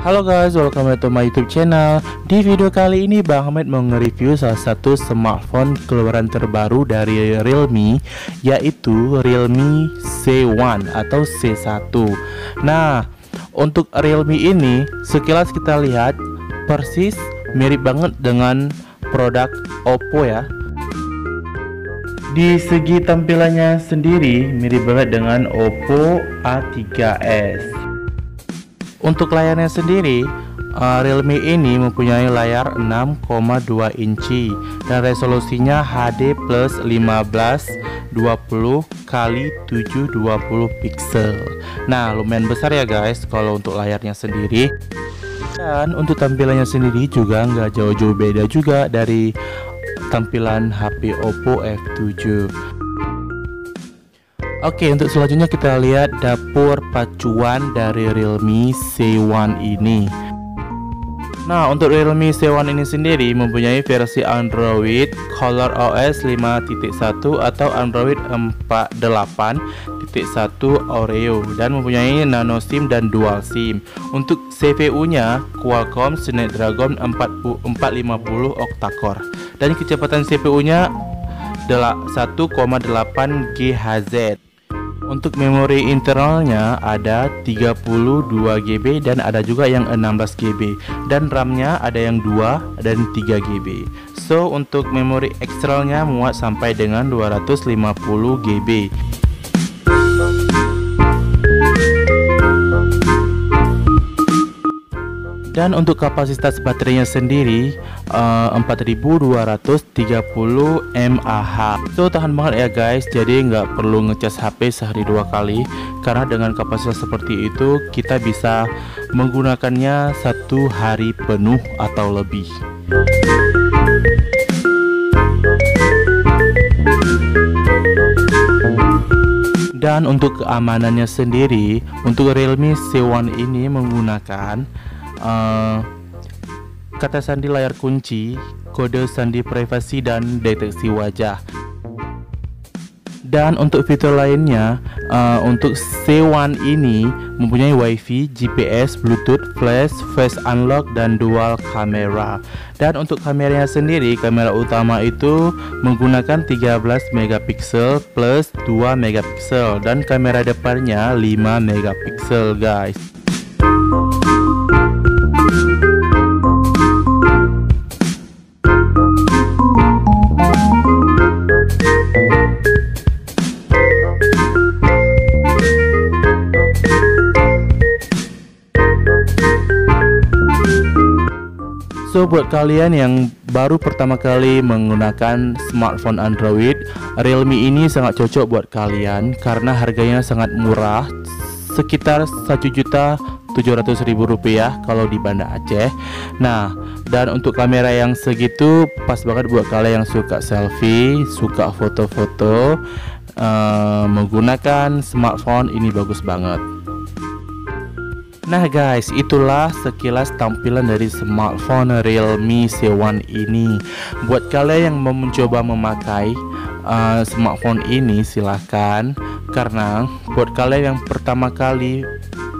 Halo guys, welcome back to my YouTube channel. Di video kali ini Bang Ahmed mau nge-review salah satu smartphone keluaran terbaru dari Realme, yaitu Realme C1 atau C1. Nah, untuk Realme ini sekilas kita lihat persis mirip banget dengan produk Oppo ya. Di segi tampilannya sendiri mirip banget dengan Oppo A3s. Untuk layarnya sendiri, Realme ini mempunyai layar 6,2 inci dan resolusinya HD plus 1520 x 720 pixel. Nah, lumayan besar ya guys kalau untuk layarnya sendiri. Dan untuk tampilannya sendiri juga nggak jauh-jauh beda juga dari tampilan HP Oppo F7. Oke, untuk selanjutnya kita lihat dapur pacuan dari Realme C1 ini. Nah, untuk Realme C1 ini sendiri mempunyai versi Android ColorOS 5.1 atau Android 4.8.1 Oreo dan mempunyai nano SIM dan dual SIM. Untuk CPU-nya Qualcomm Snapdragon 450 octa-core dan kecepatan CPU-nya 1,8 GHz. Untuk memori internalnya ada 32 GB dan ada juga yang 16 GB, dan RAM-nya ada yang 2 dan 3 GB. So untuk memori eksternalnya muat sampai dengan 250 GB. Dan untuk kapasitas baterainya sendiri 4230 mAh. So tahan banget ya guys, jadi nggak perlu ngecas HP sehari 2 kali, karena dengan kapasitas seperti itu kita bisa menggunakannya 1 hari penuh atau lebih. Dan untuk keamanannya sendiri, untuk Realme C1 ini menggunakan kata sandi layar kunci, kode sandi privasi, dan deteksi wajah. Dan untuk fitur lainnya, untuk C1 ini mempunyai WiFi, GPS, Bluetooth, Flash, Face Unlock, dan dual kamera. Dan untuk kameranya sendiri, kamera utama itu menggunakan 13 megapiksel plus 2 megapiksel dan kamera depannya 5 megapiksel guys. So buat kalian yang baru pertama kali menggunakan smartphone Android, Realme ini sangat cocok buat kalian karena harganya sangat murah, sekitar Rp1.700.000 kalau di Banda Aceh. Nah, dan untuk kamera yang segitu pas banget buat kalian yang suka selfie, suka foto-foto, menggunakan smartphone ini bagus banget. Nah guys, itulah sekilas tampilan dari smartphone Realme C1 ini. Buat kalian yang mau mencoba memakai smartphone ini silahkan, karena buat kalian yang pertama kali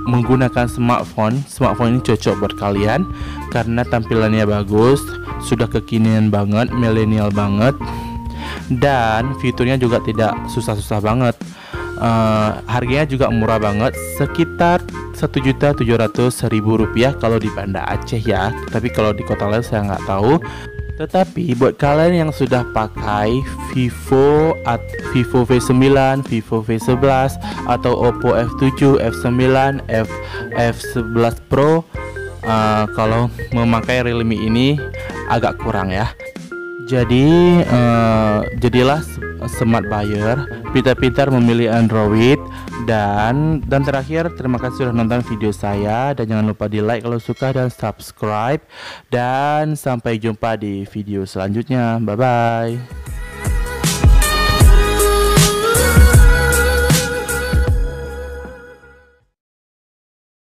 menggunakan smartphone ini cocok buat kalian karena tampilannya bagus, sudah kekinian banget, milenial banget, dan fiturnya juga tidak susah-susah banget. Harganya juga murah banget, sekitar Rp1.700.000 kalau di Banda Aceh ya, tapi kalau di kota lain saya nggak tahu. Tetapi buat kalian yang sudah pakai Vivo V9, Vivo V11 atau Oppo F7, F9, F11 Pro, kalau memakai Realme ini agak kurang ya. Jadi jadilah smart buyer, pintar-pintar memilih Android. Dan terakhir, terima kasih sudah nonton video saya, dan jangan lupa di like kalau suka dan subscribe, dan sampai jumpa di video selanjutnya. Bye bye.